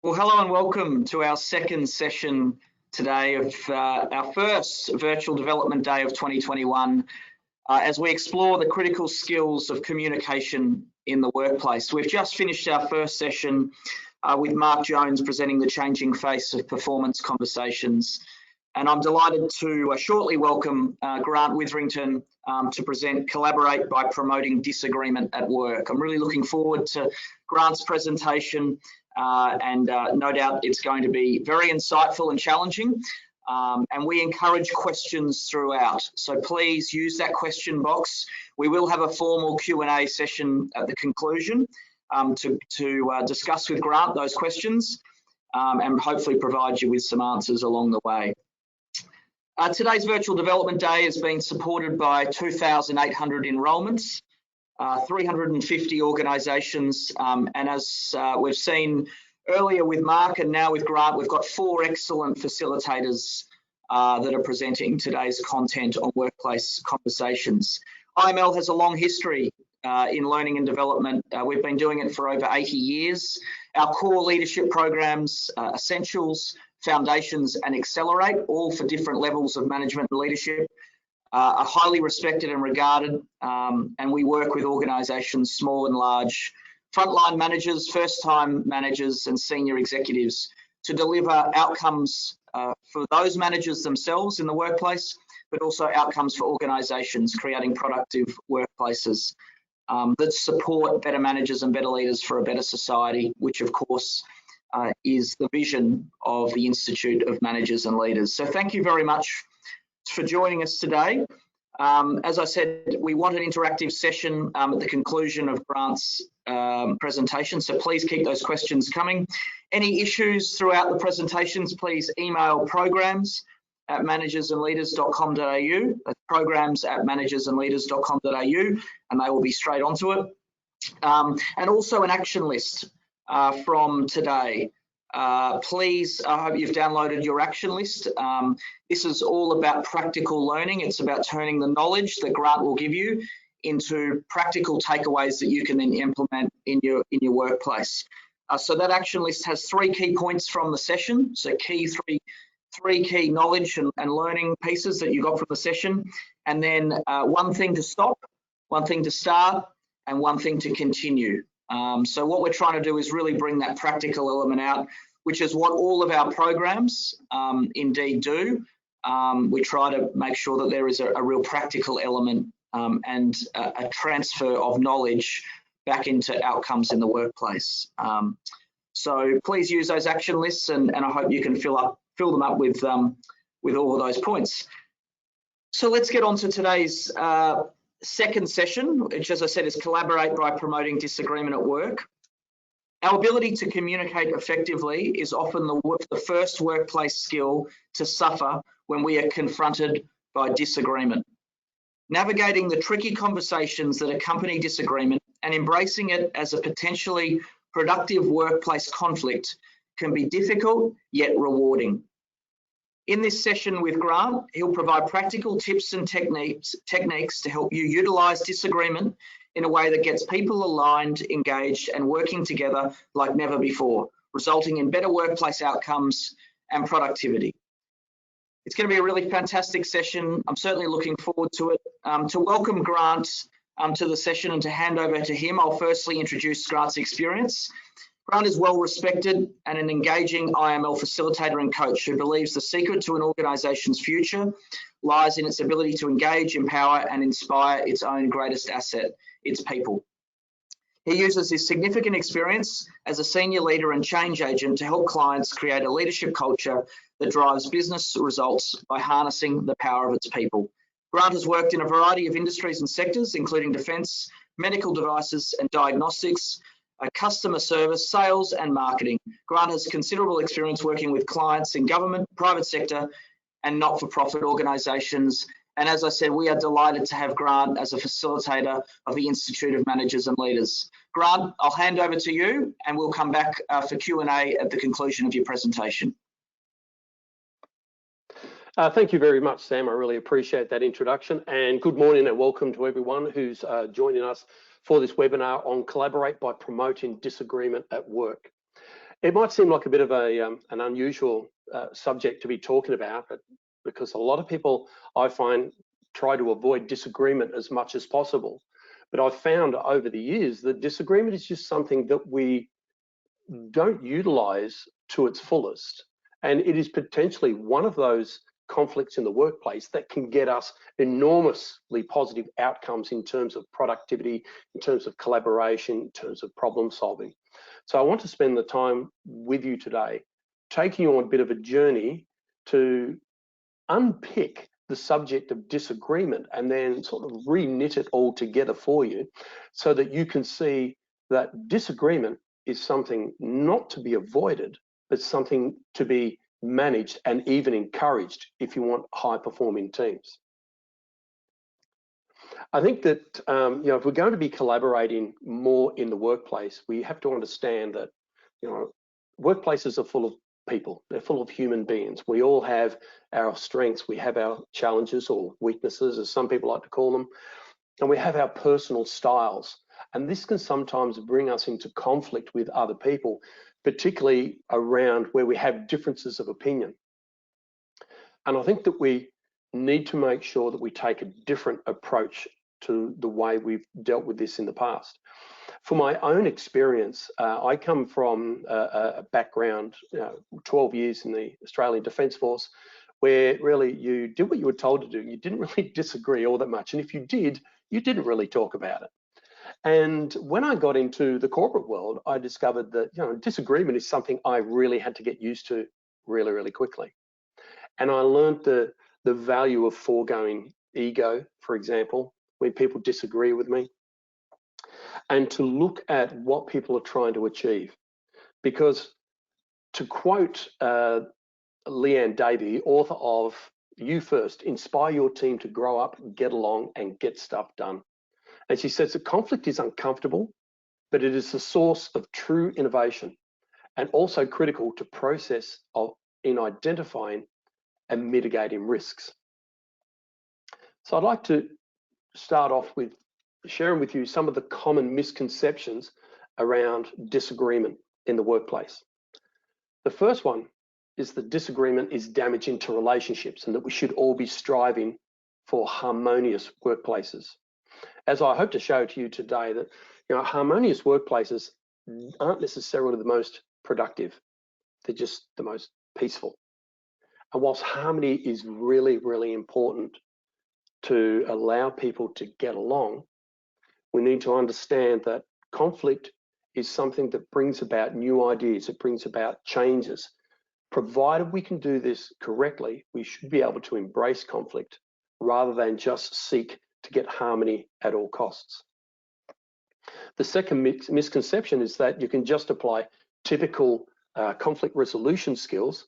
Well, hello and welcome to our second session today of our first virtual development day of 2021 as we explore the critical skills of communication in the workplace. We've just finished our first session with Mark Jones presenting the changing face of performance conversations. And I'm delighted to shortly welcome Grant Witherington to present Collaborate by Promoting Disagreement at Work. I'm really looking forward to Grant's presentation and no doubt it's going to be very insightful and challenging. And we encourage questions throughout. So please use that question box. We will have a formal Q&A session at the conclusion to discuss with Grant those questions and hopefully provide you with some answers along the way. Today's virtual development day is being supported by 2,800 enrolments, 350 organisations, and as we've seen earlier with Mark and now with Grant, we've got 4 excellent facilitators that are presenting today's content on workplace conversations. IML has a long history in learning and development. We've been doing it for over 80 years. Our core leadership programs, Essentials, Foundations and Accelerate, all for different levels of management and leadership, are highly respected and regarded, and we work with organisations small and large, frontline managers, first-time managers and senior executives to deliver outcomes for those managers themselves in the workplace, but also outcomes for organisations, creating productive workplaces that support better managers and better leaders for a better society, which of course is the vision of the Institute of Managers and Leaders. So thank you very much for joining us today. As I said, we want an interactive session at the conclusion of Grant's presentation, so please keep those questions coming. Any issues throughout the presentations, please email programs@managersandleaders.com.au. That's programs@managersandleaders.com.au, and they will be straight onto it. And also an action list from today. Please, I hope you've downloaded your action list. This is all about practical learning. It's about turning the knowledge that Grant will give you into practical takeaways that you can then implement in your workplace. So that action list has 3 key points from the session. So three key knowledge and learning pieces that you got from the session, and then 1 thing to stop, 1 thing to start, and 1 thing to continue. So what we're trying to do is really bring that practical element out, which is what all of our programs indeed do. We try to make sure that there is a real practical element and a transfer of knowledge back into outcomes in the workplace. So please use those action lists, and I hope you can fill them up with all of those points. So let's get on to today's second session, which, as I said, is Collaborate by Promoting Disagreement at Work. Our ability to communicate effectively is often the first workplace skill to suffer when we are confronted by disagreement. Navigating the tricky conversations that accompany disagreement and embracing it as a potentially productive workplace conflict can be difficult yet rewarding. In this session with Grant, he'll provide practical tips and techniques to help you utilise disagreement in a way that gets people aligned, engaged and working together like never before, resulting in better workplace outcomes and productivity. It's going to be a really fantastic session. I'm certainly looking forward to it. To welcome Grant to the session and to hand over to him, I'll firstly introduce Grant's experience. Grant is well respected and an engaging IML facilitator and coach who believes the secret to an organisation's future lies in its ability to engage, empower and inspire its own greatest asset, its people. He uses his significant experience as a senior leader and change agent to help clients create a leadership culture that drives business results by harnessing the power of its people. Grant has worked in a variety of industries and sectors, including defence, medical devices and diagnostics, customer service, sales and marketing. Grant has considerable experience working with clients in government, private sector and not-for-profit organisations. And as I said, we are delighted to have Grant as a facilitator of the Institute of Managers and Leaders. Grant, I'll hand over to you and we'll come back for Q&A at the conclusion of your presentation. Thank you very much, Sam. I really appreciate that introduction, and good morning and welcome to everyone who's joining us for this webinar on Collaborate by Promoting Disagreement at Work. It might seem like a bit of an unusual subject to be talking about, but because a lot of people, I find, try to avoid disagreement as much as possible. But I've found over the years that disagreement is just something that we don't utilize to its fullest. And it is potentially one of those conflicts in the workplace that can get us enormously positive outcomes in terms of productivity, in terms of collaboration, in terms of problem solving. So I want to spend the time with you today, taking you on a bit of a journey to unpick the subject of disagreement and then sort of re-knit it all together for you so that you can see that disagreement is something not to be avoided, but something to be managed and even encouraged if you want high-performing teams. I think that if we're going to be collaborating more in the workplace, we have to understand that workplaces are full of people. They're full of human beings. We all have our strengths, we have our challenges or weaknesses, as some people like to call them, and we have our personal styles. And this can sometimes bring us into conflict with other people, particularly around where we have differences of opinion. And I think that we need to make sure that we take a different approach to the way we've dealt with this in the past. For my own experience, I come from a background, 12 years in the Australian Defence Force, where really you did what you were told to do. You didn't really disagree all that much. And if you did, you didn't really talk about it. And when I got into the corporate world, I discovered that disagreement is something I really had to get used to really, really quickly. And I learned the value of foregoing ego, for example, when people disagree with me, and to look at what people are trying to achieve. Because to quote Leanne Davey, author of You First, inspire your team to grow up, get along, and get stuff done. And she says that conflict is uncomfortable, but it is the source of true innovation and also critical to process in identifying and mitigating risks. So I'd like to start off with sharing with you some of the common misconceptions around disagreement in the workplace. The first one is that disagreement is damaging to relationships and that we should all be striving for harmonious workplaces. As I hope to show to you today, that harmonious workplaces aren't necessarily the most productive, they're just the most peaceful. And whilst harmony is really, really important to allow people to get along, we need to understand that conflict is something that brings about new ideas, it brings about changes. Provided we can do this correctly, we should be able to embrace conflict rather than just seek to get harmony at all costs. The second misconception is that you can just apply typical conflict resolution skills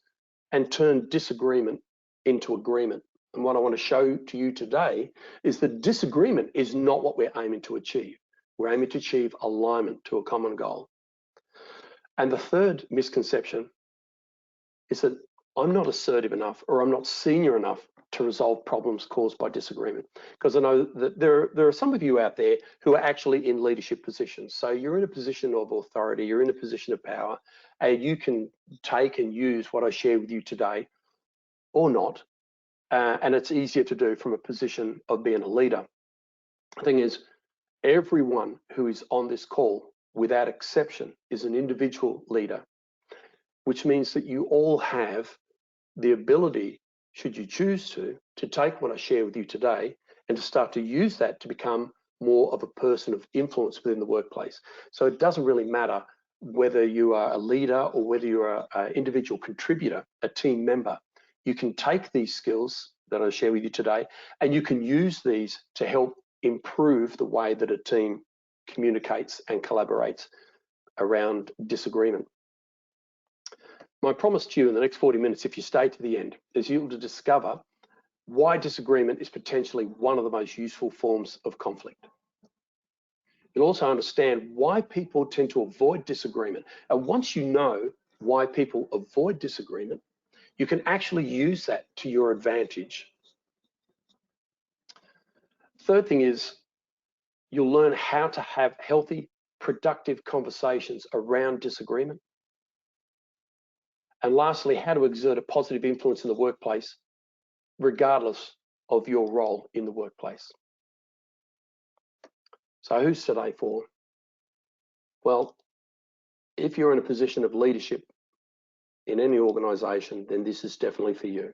and turn disagreement into agreement. And what I want to show to you today is that disagreement is not what we're aiming to achieve. We're aiming to achieve alignment to a common goal. And the third misconception is that I'm not assertive enough or I'm not senior enough to resolve problems caused by disagreement. Because I know that there are some of you out there who are actually in leadership positions. So you're in a position of authority, you're in a position of power, and you can take and use what I share with you today or not. And it's easier to do from a position of being a leader. The thing is, everyone who is on this call, without exception, is an individual leader, which means that you all have the ability, should you choose to take what I share with you today and to start to use that to become more of a person of influence within the workplace. So it doesn't really matter whether you are a leader or whether you're an individual contributor, a team member. You can take these skills that I share with you today and you can use these to help improve the way that a team communicates and collaborates around disagreement. My promise to you in the next 40 minutes, if you stay to the end, is you'll discover why disagreement is potentially one of the most useful forms of conflict. You'll also understand why people tend to avoid disagreement. And once you know why people avoid disagreement, you can actually use that to your advantage. Third thing is, you'll learn how to have healthy, productive conversations around disagreement. And lastly, how to exert a positive influence in the workplace, regardless of your role in the workplace. So who's today for? Well, if you're in a position of leadership in any organisation, then this is definitely for you.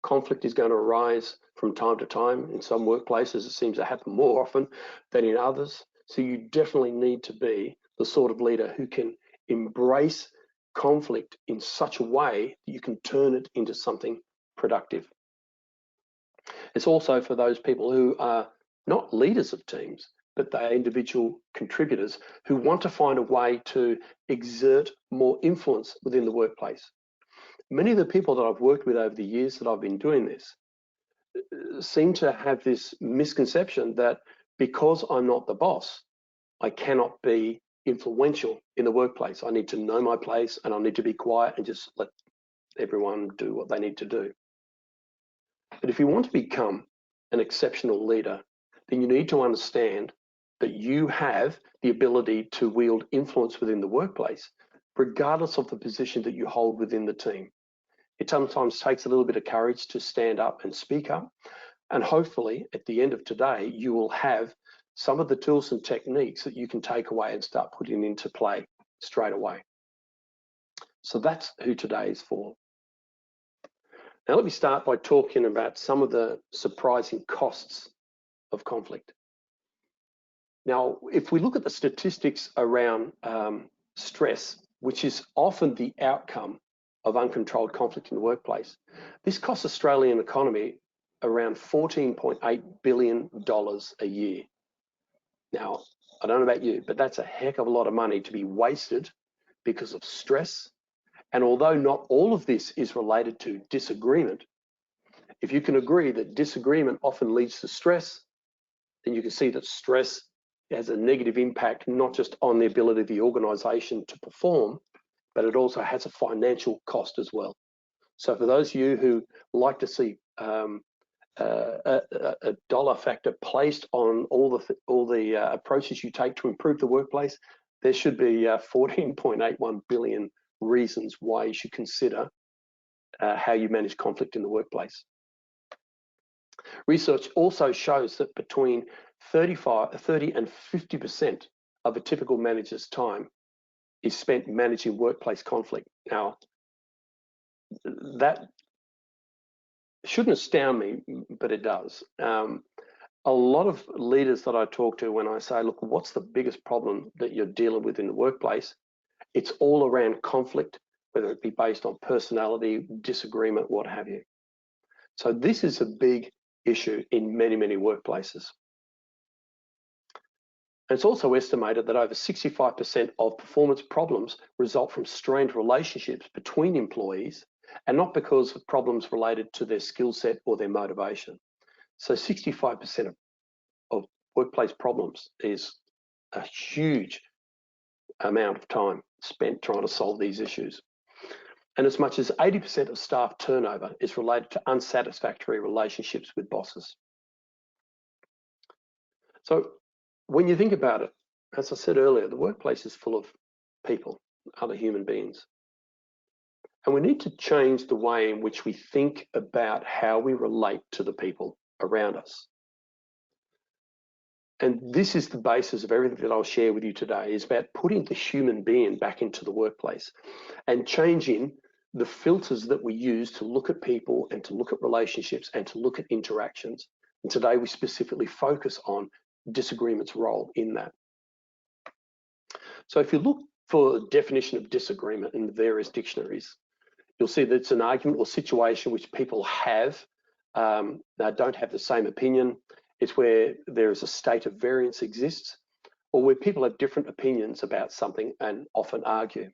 Conflict is going to arise from time to time. In some workplaces, it seems to happen more often than in others. So you definitely need to be the sort of leader who can embrace conflict in such a way that you can turn it into something productive. It's also for those people who are not leaders of teams, but they are individual contributors who want to find a way to exert more influence within the workplace. Many of the people that I've worked with over the years that I've been doing this seem to have this misconception that because I'm not the boss, I cannot be influential in the workplace. I need to know my place and I need to be quiet and just let everyone do what they need to do. But if you want to become an exceptional leader, then you need to understand that you have the ability to wield influence within the workplace, regardless of the position that you hold within the team. It sometimes takes a little bit of courage to stand up and speak up. And hopefully at the end of today, you will have some of the tools and techniques that you can take away and start putting into play straight away. So that's who today is for. Now, let me start by talking about some of the surprising costs of conflict. Now, if we look at the statistics around stress, which is often the outcome of uncontrolled conflict in the workplace, this costs Australian economy around $14.8 billion a year. Now, I don't know about you, but that's a heck of a lot of money to be wasted because of stress. And although not all of this is related to disagreement, if you can agree that disagreement often leads to stress, then you can see that stress has a negative impact, not just on the ability of the organisation to perform, but it also has a financial cost as well. So for those of you who like to see a dollar factor placed on all the approaches you take to improve the workplace, there should be 14.81 billion reasons why you should consider how you manage conflict in the workplace. Research also shows that between 30 and 50% of a typical manager's time is spent managing workplace conflict. Now, that shouldn't astound me, but it does. A lot of leaders that I talk to, when I say, look, what's the biggest problem that you're dealing with in the workplace? It's all around conflict, whether it be based on personality, disagreement, what have you. So this is a big issue in many, many workplaces. And it's also estimated that over 65% of performance problems result from strained relationships between employees and not because of problems related to their skill set or their motivation. So 65% of workplace problems is a huge amount of time spent trying to solve these issues. And as much as 80% of staff turnover is related to unsatisfactory relationships with bosses. So when you think about it, as I said earlier, the workplace is full of people, other human beings. And we need to change the way in which we think about how we relate to the people around us. And this is the basis of everything that I'll share with you today, is about putting the human being back into the workplace and changing the filters that we use to look at people and to look at relationships and to look at interactions. And today we specifically focus on disagreement's role in that. So if you look for the definition of disagreement in the various dictionaries, you'll see that it's an argument or situation which people have, they don't have the same opinion. It's where there is a state of variance exists, or where people have different opinions about something and often argue.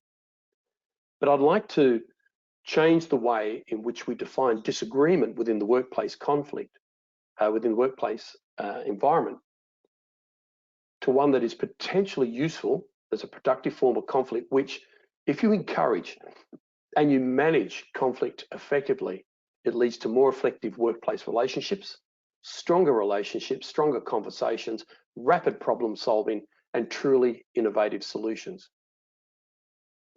But I'd like to change the way in which we define disagreement within the workplace conflict, within the workplace environment, to one that is potentially useful as a productive form of conflict, which, if you encourage and you manage conflict effectively, it leads to more effective workplace relationships, stronger conversations, rapid problem solving, and truly innovative solutions.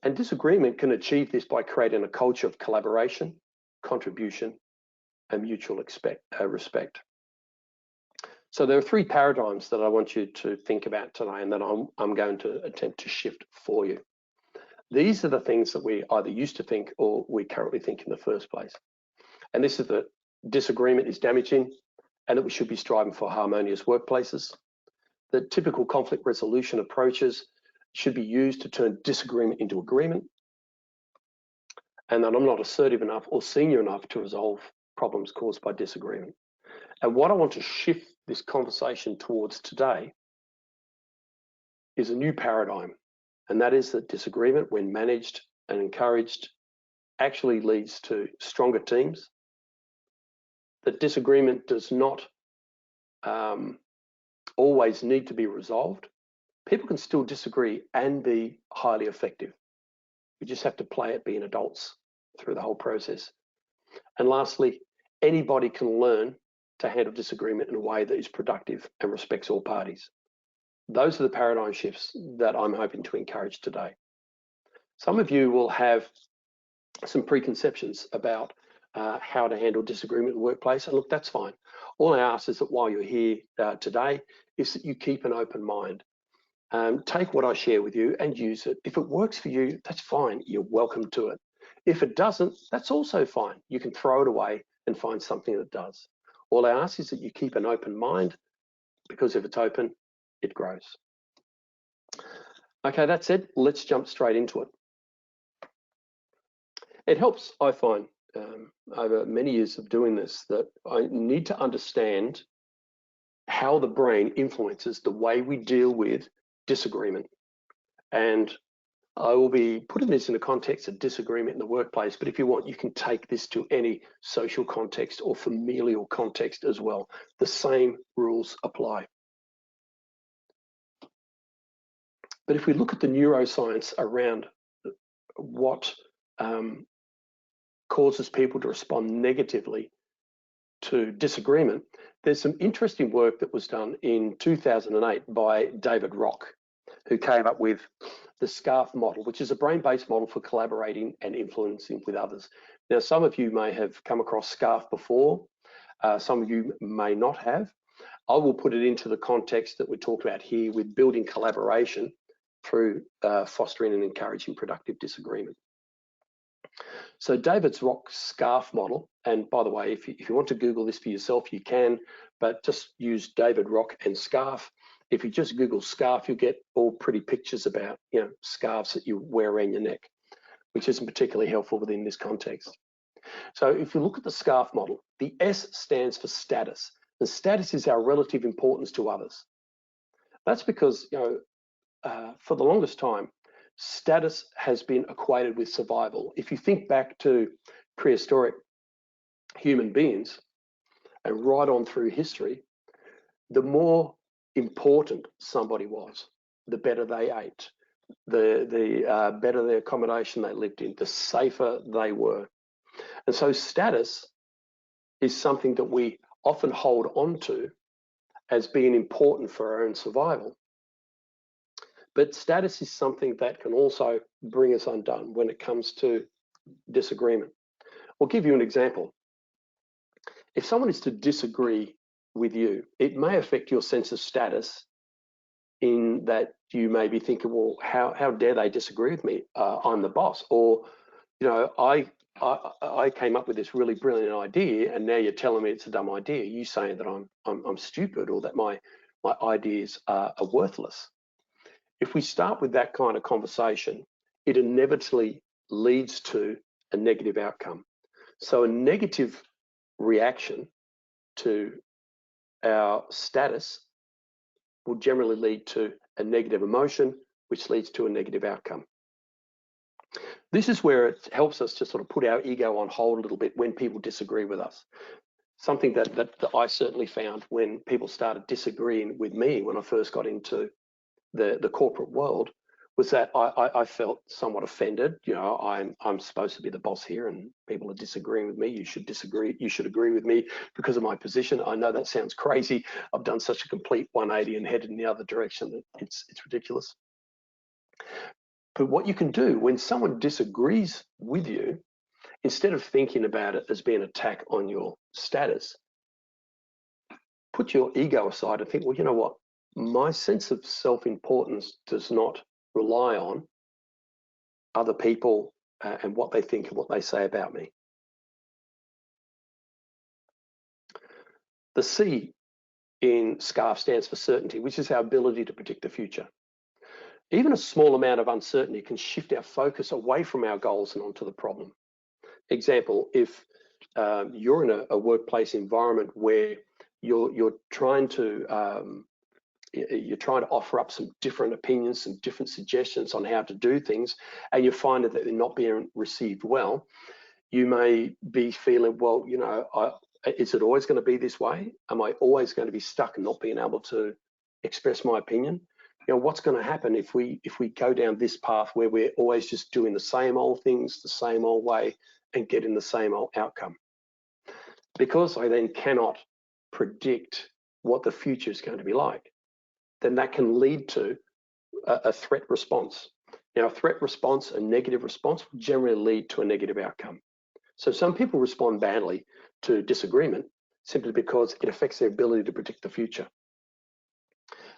And disagreement can achieve this by creating a culture of collaboration, contribution, and mutual respect. So there are three paradigms that I want you to think about today, and that I'm going to attempt to shift for you. These are the things that we either used to think or we currently think in the first place. And this is that disagreement is damaging and that we should be striving for harmonious workplaces. That typical conflict resolution approaches should be used to turn disagreement into agreement. And that I'm not assertive enough or senior enough to resolve problems caused by disagreement. And what I want to shift this conversation towards today is a new paradigm. And that is that disagreement, when managed and encouraged, actually leads to stronger teams. That disagreement does not always need to be resolved. People can still disagree and be highly effective. We just have to play it being adults through the whole process. And lastly, anybody can learn to handle disagreement in a way that is productive and respects all parties. Those are the paradigm shifts that I'm hoping to encourage today. Some of you will have some preconceptions about how to handle disagreement in the workplace, and look, that's fine. All I ask is that while you're here today, is that you keep an open mind. Take what I share with you and use it. If it works for you, that's fine. You're welcome to it. If it doesn't, that's also fine. You can throw it away and find something that does. All I ask is that you keep an open mind, because if it's open, it grows. Okay, that said, let's jump straight into it. It helps, I find, over many years of doing this, that I need to understand how the brain influences the way we deal with disagreement. And I will be putting this in the context of disagreement in the workplace, but if you want, you can take this to any social context or familial context as well. The same rules apply. But if we look at the neuroscience around what causes people to respond negatively to disagreement, there's some interesting work that was done in 2008 by David Rock, who came up with the SCARF model, which is a brain-based model for collaborating and influencing with others. Now, some of you may have come across SCARF before, some of you may not have. I will put it into the context that we talked about here with building collaboration through fostering and encouraging productive disagreement. So David Rock's SCARF model, and by the way, if you want to Google this for yourself, you can, but just use David Rock and SCARF. If you just Google SCARF, you'll get all pretty pictures about, scarves that you wear around your neck, which isn't particularly helpful within this context. So if you look at the SCARF model, the S stands for status, and status is our relative importance to others. That's because, for the longest time, status has been equated with survival. If you think back to prehistoric human beings and right on through history, the more important somebody was, the better they ate, the better the accommodation they lived in, the safer they were. And so status is something that we often hold on to as being important for our own survival. But status is something that can also bring us undone when it comes to disagreement. I'll give you an example. If someone is to disagree with you, it may affect your sense of status in that you may be thinking, well, how dare they disagree with me? I'm the boss. Or, I came up with this really brilliant idea and now you're telling me it's a dumb idea. You saying that I'm stupid or that my ideas are worthless. If we start with that kind of conversation, it inevitably leads to a negative outcome. So a negative reaction to our status will generally lead to a negative emotion, which leads to a negative outcome. This is where it helps us to sort of put our ego on hold a little bit when people disagree with us. Something that I certainly found when people started disagreeing with me when I first got into the corporate world was that I felt somewhat offended. I'm supposed to be the boss here and people are disagreeing with me. You should agree with me because of my position. I know that sounds crazy. I've done such a complete 180 and headed in the other direction that it's ridiculous. But what you can do when someone disagrees with you, instead of thinking about it as being an attack on your status, put your ego aside and think, well, you know what? My sense of self-importance does not rely on other people and what they think and what they say about me. The C in SCARF stands for certainty, which is our ability to predict the future. Even a small amount of uncertainty can shift our focus away from our goals and onto the problem. Example, if you're in a workplace environment where you're trying to offer up some different opinions, some different suggestions on how to do things, and you find that they're not being received well, you may be feeling, well, you know, is it always going to be this way? Am I always going to be stuck and not being able to express my opinion? You know, what's going to happen if we go down this path where we're always just doing the same old things the same old way and getting the same old outcome? Because I then cannot predict what the future is going to be like, then that can lead to a threat response. Now, a threat response, a negative response, will generally lead to a negative outcome. So some people respond badly to disagreement simply because it affects their ability to predict the future.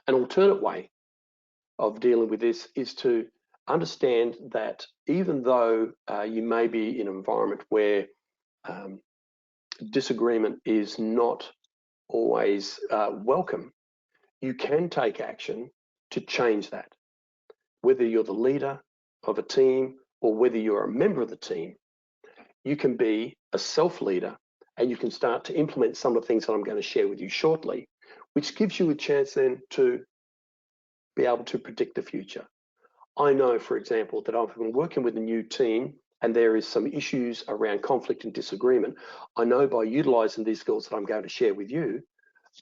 An alternate way of dealing with this is to understand that even though you may be in an environment where disagreement is not always welcome, you can take action to change that. Whether you're the leader of a team or whether you're a member of the team, you can be a self-leader and you can start to implement some of the things that I'm going to share with you shortly, which gives you a chance then to be able to predict the future. I know, for example, that I've been working with a new team and there is some issues around conflict and disagreement. I know by utilizing these skills that I'm going to share with you,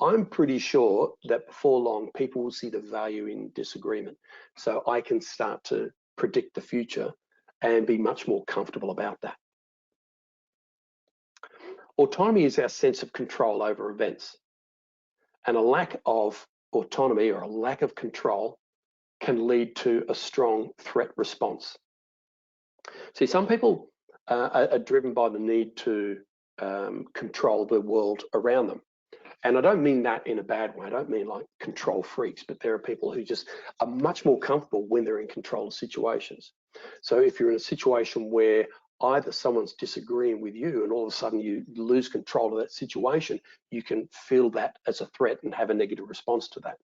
I'm pretty sure that before long, people will see the value in disagreement. So I can start to predict the future and be much more comfortable about that. Autonomy is our sense of control over events, and a lack of autonomy or a lack of control can lead to a strong threat response. See, some people are driven by the need to control the world around them. And I don't mean that in a bad way. I don't mean like control freaks, but there are people who just are much more comfortable when they're in control of situations. So if you're in a situation where either someone's disagreeing with you and all of a sudden you lose control of that situation, you can feel that as a threat and have a negative response to that.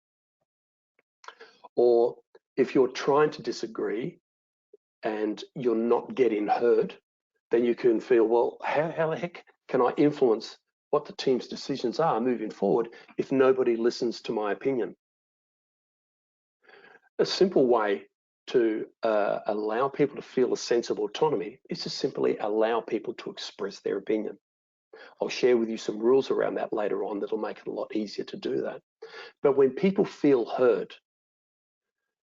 Or if you're trying to disagree and you're not getting heard, then you can feel, well, how the heck can I influence what the team's decisions are moving forward if nobody listens to my opinion? A simple way to allow people to feel a sense of autonomy is to simply allow people to express their opinion. I'll share with you some rules around that later on that'll make it a lot easier to do that. But when people feel heard,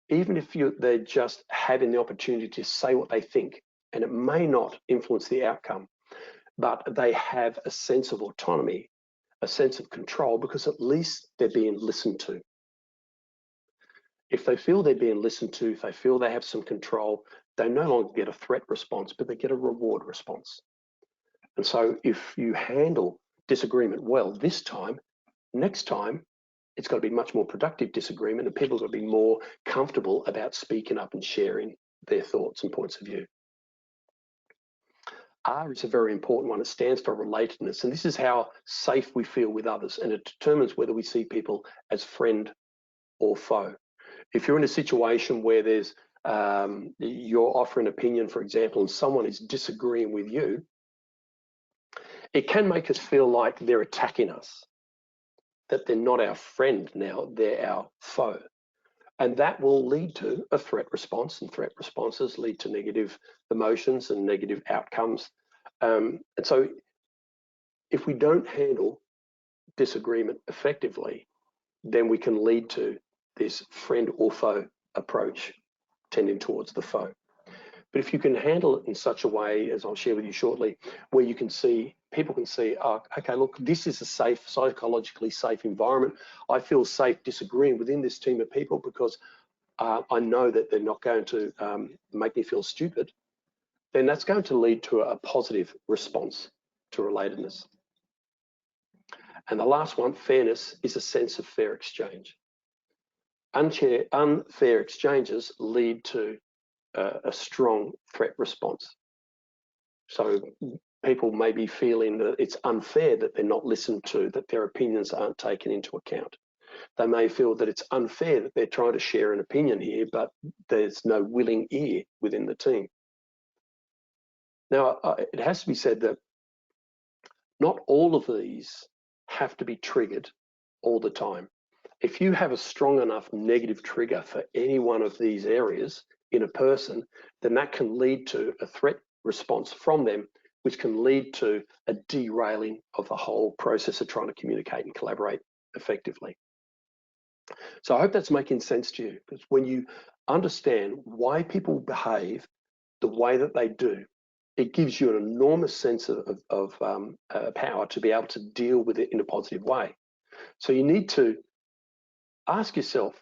even if they're just having the opportunity to say what they think, and it may not influence the outcome, but they have a sense of autonomy, a sense of control, because at least they're being listened to. If they feel they're being listened to, if they feel they have some control, they no longer get a threat response, but they get a reward response. And so if you handle disagreement well this time, next time, it's got to be much more productive disagreement and people are going to be more comfortable about speaking up and sharing their thoughts and points of view. R is a very important one. It stands for relatedness, and this is how safe we feel with others, and it determines whether we see people as friend or foe. If you're in a situation where there's you're offering opinion, for example, and someone is disagreeing with you, it can make us feel like they're attacking us, that they're not our friend now, they're our foe. And that will lead to a threat response, and threat responses lead to negative emotions and negative outcomes. And so if we don't handle disagreement effectively, then we can lead to this friend or foe approach tending towards the foe. But if you can handle it in such a way, as I'll share with you shortly, where you can see, people can see, oh, okay, look, this is a safe, psychologically safe environment. I feel safe disagreeing within this team of people because I know that they're not going to make me feel stupid, then that's going to lead to a positive response to relatedness. And the last one, fairness, is a sense of fair exchange. Unfair exchanges lead to a strong threat response. So people may be feeling that it's unfair that they're not listened to, that their opinions aren't taken into account. They may feel that it's unfair that they're trying to share an opinion here, but there's no willing ear within the team. Now, it has to be said that not all of these have to be triggered all the time. If you have a strong enough negative trigger for any one of these areas in a person, then that can lead to a threat response from them, which can lead to a derailing of the whole process of trying to communicate and collaborate effectively. So I hope that's making sense to you, because when you understand why people behave the way that they do, it gives you an enormous sense of power to be able to deal with it in a positive way. So you need to ask yourself,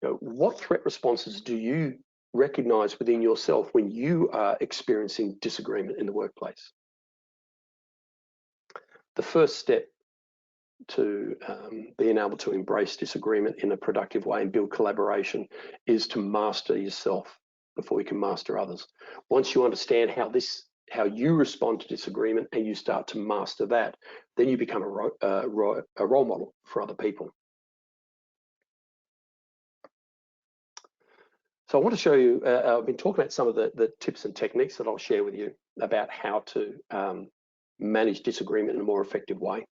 what threat responses do you recognize within yourself when you are experiencing disagreement in the workplace? The first step to being able to embrace disagreement in a productive way and build collaboration is to master yourself before you can master others. Once you understand how you respond to disagreement and you start to master that, then you become a role model for other people. So I want to show you, I've been talking about some of the tips and techniques that I'll share with you about how to manage disagreement in a more effective way.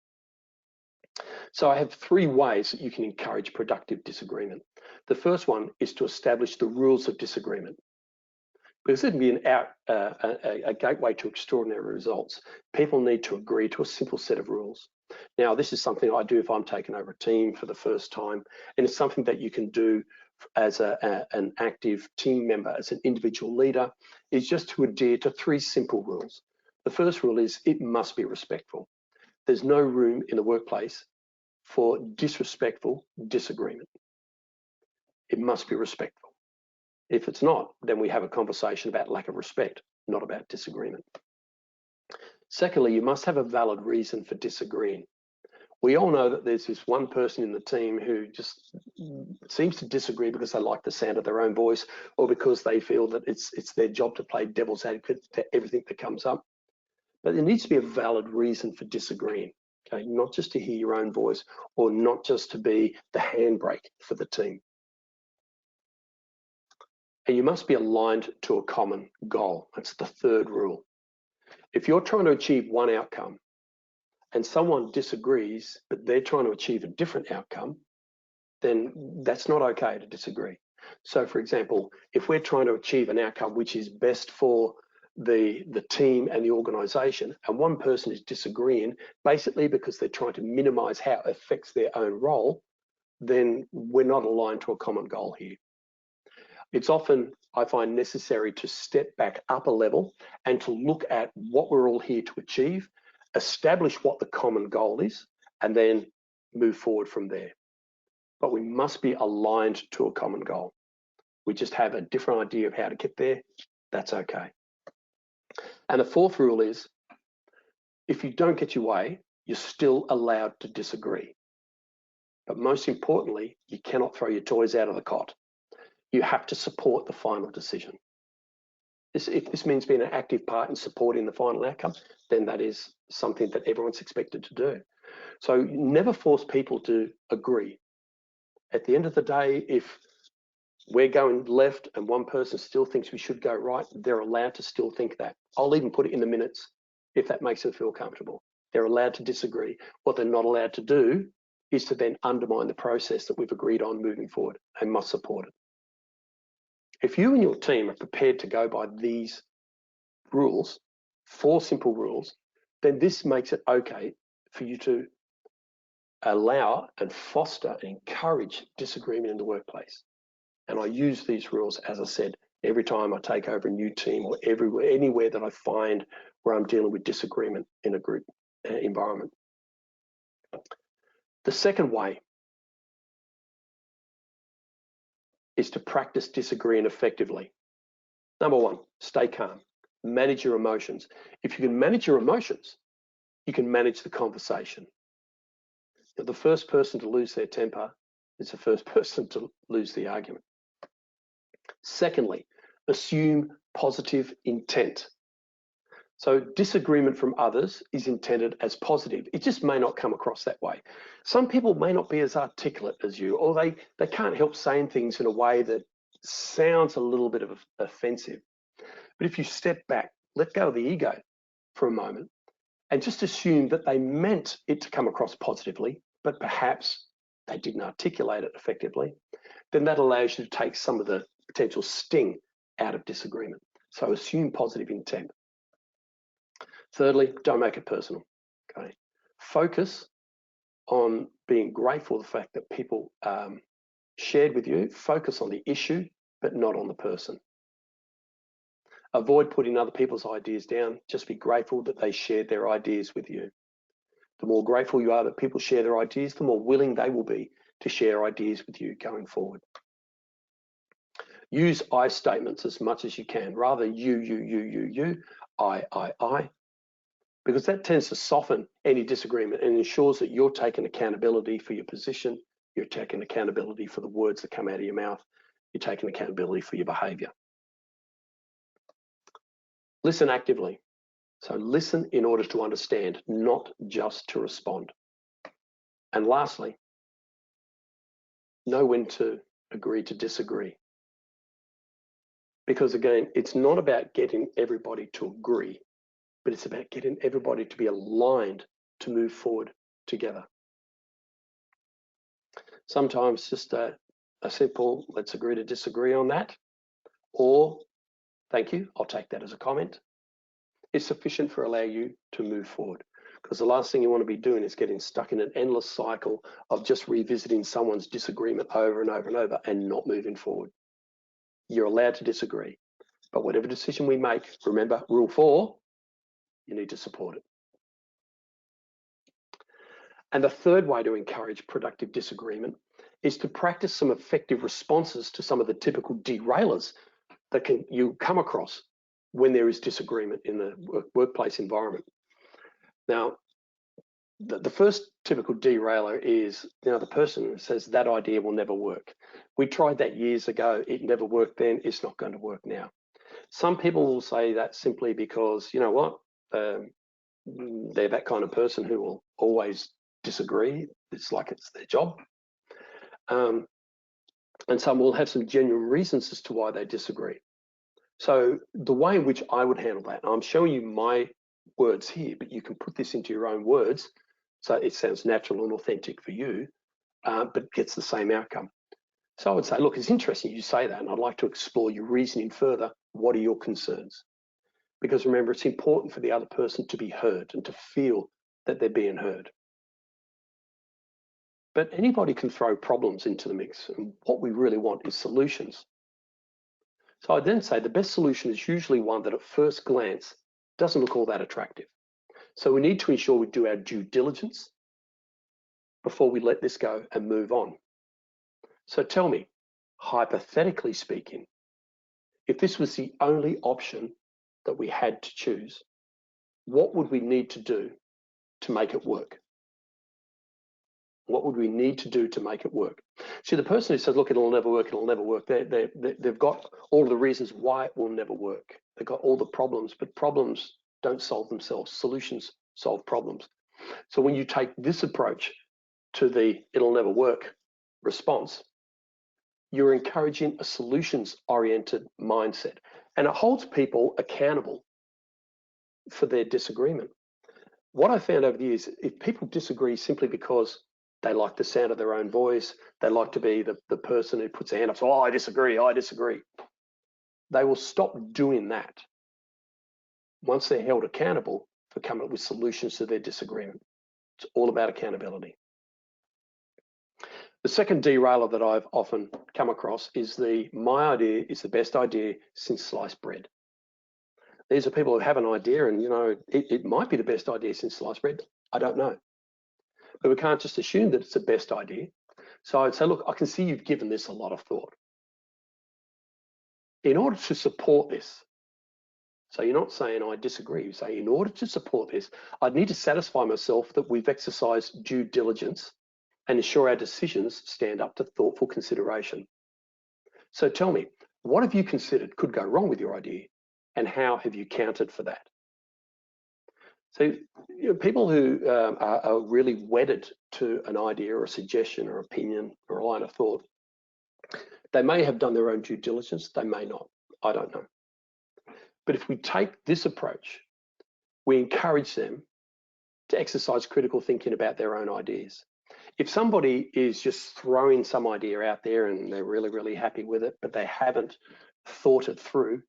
So I have 3 ways that you can encourage productive disagreement. The first one is to establish the rules of disagreement, because it can be a gateway to extraordinary results. People need to agree to a simple set of rules. Now, this is something I do if I'm taking over a team for the first time, and it's something that you can do as an active team member, as an individual leader, is just to adhere to 3 simple rules. The first rule is it must be respectful. There's no room in the workplace for disrespectful disagreement. It must be respectful. If it's not, then we have a conversation about lack of respect, not about disagreement. Secondly, you must have a valid reason for disagreeing. We all know that there's this one person in the team who just seems to disagree because they like the sound of their own voice, or because they feel that it's their job to play devil's advocate to everything that comes up. But there needs to be a valid reason for disagreeing, okay? Not just to hear your own voice, or not just to be the handbrake for the team. And you must be aligned to a common goal. That's the third rule. If you're trying to achieve one outcome and someone disagrees, but they're trying to achieve a different outcome, then that's not okay to disagree. So for example, if we're trying to achieve an outcome which is best for the team and the organization, and one person is disagreeing basically because they're trying to minimize how it affects their own role, then we're not aligned to a common goal here. It's often, I find, necessary to step back up a level and to look at what we're all here to achieve, establish what the common goal is, and then move forward from there. But we must be aligned to a common goal. We just have a different idea of how to get there. That's okay. And the fourth rule is, if you don't get your way, you're still allowed to disagree. But most importantly, you cannot throw your toys out of the cot. You have to support the final decision. If this means being an active part in supporting the final outcome, then that is something that everyone's expected to do. So never force people to agree. At the end of the day, if we're going left and one person still thinks we should go right, they're allowed to still think that. I'll even put it in the minutes if that makes them feel comfortable. They're allowed to disagree. What they're not allowed to do is to then undermine the process that we've agreed on moving forward. They must support it. If you and your team are prepared to go by these rules, 4 simple rules, then this makes it okay for you to allow and foster and encourage disagreement in the workplace. And I use these rules, as I said, every time I take over a new team, or anywhere that I find where I'm dealing with disagreement in a group environment. The second way is to practice disagreeing effectively. Number one, stay calm. Manage your emotions. If you can manage your emotions, you can manage the conversation. Now, the first person to lose their temper is the first person to lose the argument. Secondly, assume positive intent. So disagreement from others is intended as positive. It just may not come across that way. Some people may not be as articulate as you, or they can't help saying things in a way that sounds a little bit offensive. But if you step back, let go of the ego for a moment, and just assume that they meant it to come across positively, but perhaps they didn't articulate it effectively, then that allows you to take some of the potential sting out of disagreement. So assume positive intent. Thirdly, don't make it personal. Okay, focus on being grateful for the fact that people shared with you. Focus on the issue, but not on the person. Avoid putting other people's ideas down. Just be grateful that they shared their ideas with you. The more grateful you are that people share their ideas, the more willing they will be to share ideas with you going forward. Use I statements as much as you can. Rather you, I, because that tends to soften any disagreement and ensures that you're taking accountability for your position, you're taking accountability for the words that come out of your mouth, you're taking accountability for your behavior. Listen actively. So listen in order to understand, not just to respond. And lastly, know when to agree to disagree. Because again, it's not about getting everybody to agree, but it's about getting everybody to be aligned to move forward together. Sometimes just a simple, let's agree to disagree on that, or thank you, I'll take that as a comment, is sufficient for allow you to move forward. Because the last thing you want to be doing is getting stuck in an endless cycle of just revisiting someone's disagreement over and over and over and not moving forward. You're allowed to disagree, but whatever decision we make, remember rule 4, you need to support it. And the third way to encourage productive disagreement is to practice some effective responses to some of the typical derailers that you come across when there is disagreement in the workplace environment. Now, the first typical derailer is, the person who says that idea will never work. We tried that years ago, it never worked then, it's not going to work now. Some people will say that simply because, you know what, they're that kind of person who will always disagree. It's like it's their job. And some will have some genuine reasons as to why they disagree. So the way in which I would handle that, I'm showing you my words here, but you can put this into your own words so it sounds natural and authentic for you, but gets the same outcome. So I would say, look, it's interesting you say that, and I'd like to explore your reasoning further. What are your concerns? Because remember, it's important for the other person to be heard and to feel that they're being heard. But anybody can throw problems into the mix, and what we really want is solutions. So I then say the best solution is usually one that at first glance doesn't look all that attractive. So we need to ensure we do our due diligence before we let this go and move on. So tell me, hypothetically speaking, if this was the only option that we had to choose, what would we need to do to make it work? What would we need to do to make it work? See, the person who says, look, it'll never work, they've got all the reasons why it will never work. They've got all the problems, but problems don't solve themselves. Solutions solve problems. So when you take this approach to the it'll never work response, you're encouraging a solutions-oriented mindset, and it holds people accountable for their disagreement. What I found over the years, if people disagree simply because they like the sound of their own voice, they like to be the person who puts their hand up, so, oh, I disagree, they will stop doing that once they're held accountable for coming up with solutions to their disagreement. It's all about accountability. The second derailer that I've often come across is my idea is the best idea since sliced bread. These are people who have an idea and, it might be the best idea since sliced bread. I don't know. But we can't just assume that it's the best idea. So I'd say, look, I can see you've given this a lot of thought. in order to support this, so you're not saying I disagree, you say in order to support this, I'd need to satisfy myself that we've exercised due diligence and ensure our decisions stand up to thoughtful consideration. So tell me, what have you considered could go wrong with your idea, and how have you counted for that? So people who are really wedded to an idea or a suggestion or opinion or a line of thought, they may have done their own due diligence, they may not, I don't know. But if we take this approach, we encourage them to exercise critical thinking about their own ideas. If somebody is just throwing some idea out there and they're really, really happy with it, but they haven't thought it through,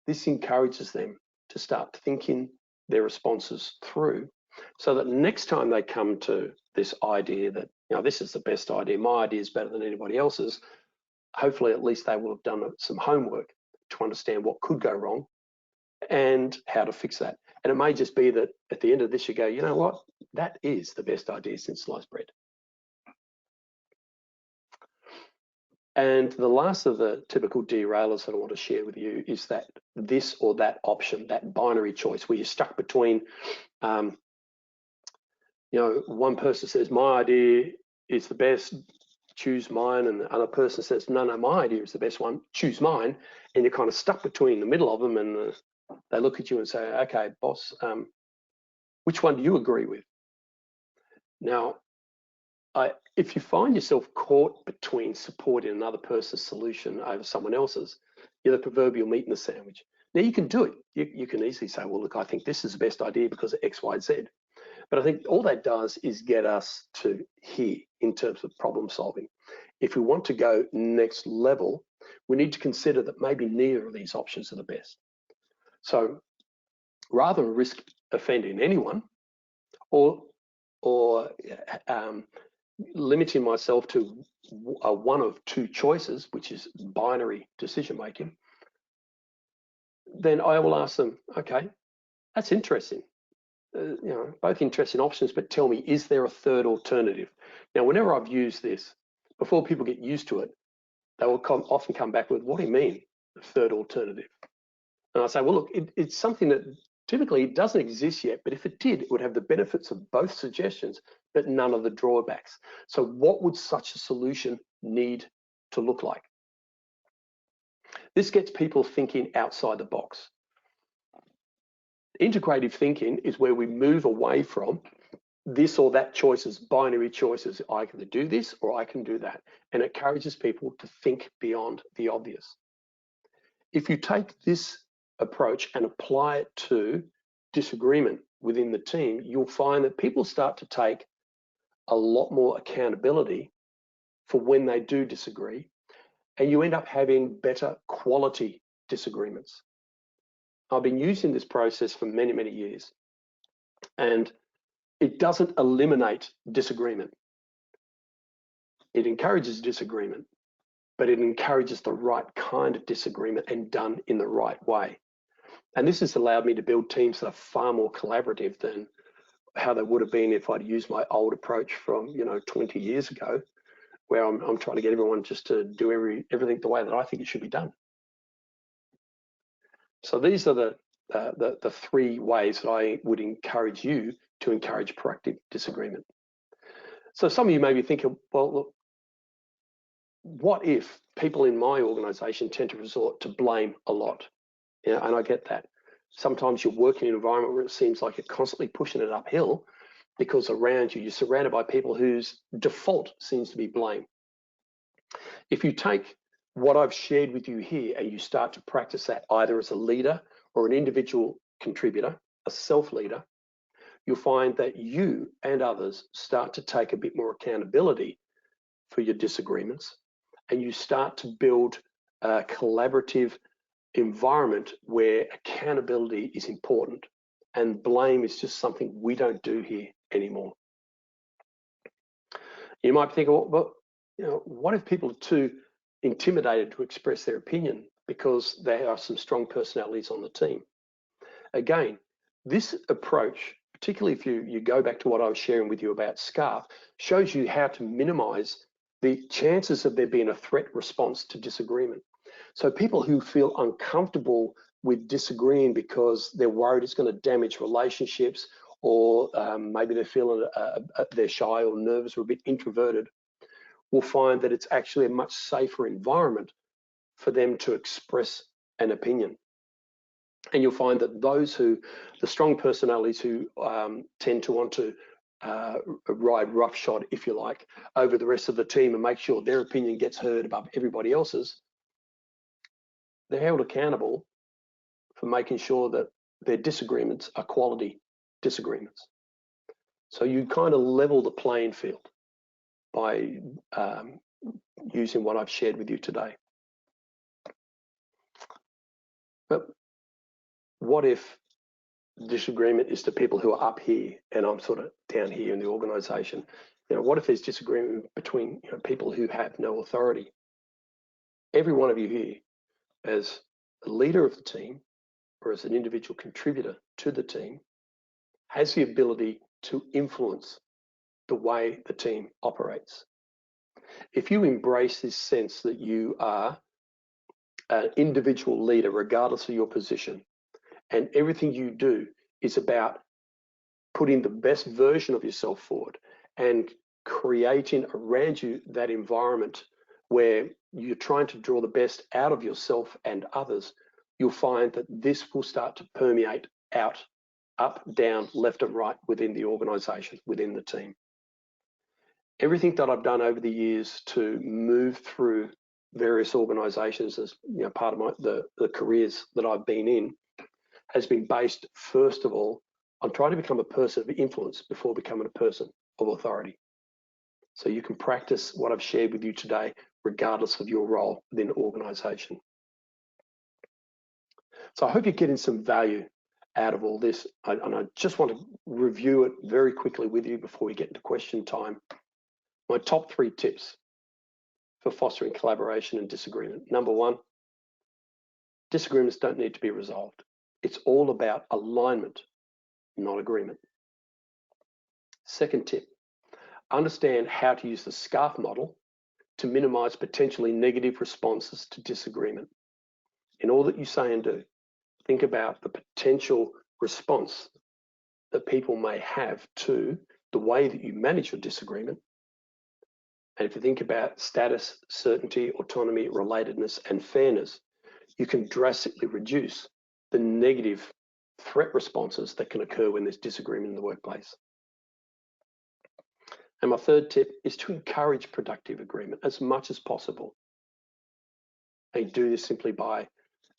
this encourages them to start thinking their responses through, so that next time they come to this idea that, this is the best idea, my idea is better than anybody else's, hopefully at least they will have done some homework to understand what could go wrong and how to fix that. And it may just be that at the end of this, you go, you know what, that is the best idea since sliced bread. And the last of the typical derailers that I want to share with you is that this or that option, that binary choice, where you're stuck between, one person says, my idea is the best, choose mine, and the other person says, no, my idea is the best one, choose mine, and you're kind of stuck between the middle of them, and they look at you and say, okay, boss, which one do you agree with? Now, if you find yourself caught between supporting another person's solution over someone else's, you're the proverbial meat in the sandwich. Now, you can do it. You can easily say, well, look, I think this is the best idea because of X, Y, Z. But I think all that does is get us to here in terms of problem solving. If we want to go next level, we need to consider that maybe neither of these options are the best. So rather than risk offending anyone or limiting myself to one of two choices, which is binary decision making, then I will ask them, okay, that's interesting. Both interesting options, but tell me, is there a third alternative? Now, whenever I've used this, before people get used to it, they will often come back with, what do you mean, the third alternative? And I say, well, look, it's something that typically it doesn't exist yet, but if it did, it would have the benefits of both suggestions, but none of the drawbacks. So what would such a solution need to look like? This gets people thinking outside the box. Integrative thinking is where we move away from this or that choices, binary choices. I can do this or I can do that. And it encourages people to think beyond the obvious. If you take this approach and apply it to disagreement within the team, you'll find that people start to take a lot more accountability for when they do disagree, and you end up having better quality disagreements. I've been using this process for many, many years, and it doesn't eliminate disagreement. It encourages disagreement, but it encourages the right kind of disagreement and done in the right way. And this has allowed me to build teams that are far more collaborative than how they would have been if I'd used my old approach from 20 years ago, where I'm trying to get everyone just to do everything the way that I think it should be done. So these are the three ways that I would encourage you to encourage proactive disagreement. So some of you may be thinking, well, look, what if people in my organization tend to resort to blame a lot? And I get that. Sometimes you're working in an environment where it seems like you're constantly pushing it uphill because around you, you're surrounded by people whose default seems to be blame. If you take what I've shared with you here and you start to practice that either as a leader or an individual contributor, a self-leader, you'll find that you and others start to take a bit more accountability for your disagreements, and you start to build a collaborative environment where accountability is important and blame is just something we don't do here anymore. You might think, well, what if people are too intimidated to express their opinion because there are some strong personalities on the team? Again, this approach, particularly if you go back to what I was sharing with you about SCARF, shows you how to minimize the chances of there being a threat response to disagreement. So people who feel uncomfortable with disagreeing because they're worried it's going to damage relationships, or maybe they're feeling they're shy or nervous or a bit introverted, will find that it's actually a much safer environment for them to express an opinion. And you'll find that the strong personalities who tend to want to ride roughshod, if you like, over the rest of the team and make sure their opinion gets heard above everybody else's, they're held accountable for making sure that their disagreements are quality disagreements. So you kind of level the playing field by using what I've shared with you today. But what if disagreement is to people who are up here and I'm sort of down here in the organization? What if there's disagreement between people who have no authority? Every one of you here, as a leader of the team or as an individual contributor to the team, has the ability to influence the way the team operates. If you embrace this sense that you are an individual leader, regardless of your position, and everything you do is about putting the best version of yourself forward and creating around you that environment where you're trying to draw the best out of yourself and others, you'll find that this will start to permeate out, up, down, left and right within the organization, within the team. Everything that I've done over the years to move through various organizations as part of the careers that I've been in has been based, first of all, on trying to become a person of influence before becoming a person of authority. So you can practice what I've shared with you today, regardless of your role within an organization. So I hope you're getting some value out of all this. And I just want to review it very quickly with you before we get into question time. My top 3 tips for fostering collaboration and disagreement. Number 1, disagreements don't need to be resolved. It's all about alignment, not agreement. Second tip, understand how to use the SCARF model to minimize potentially negative responses to disagreement. In all that you say and do, think about the potential response that people may have to the way that you manage your disagreement. And if you think about status, certainty, autonomy, relatedness, and fairness, you can drastically reduce the negative threat responses that can occur when there's disagreement in the workplace. And my third tip is to encourage productive agreement as much as possible. And you do this simply by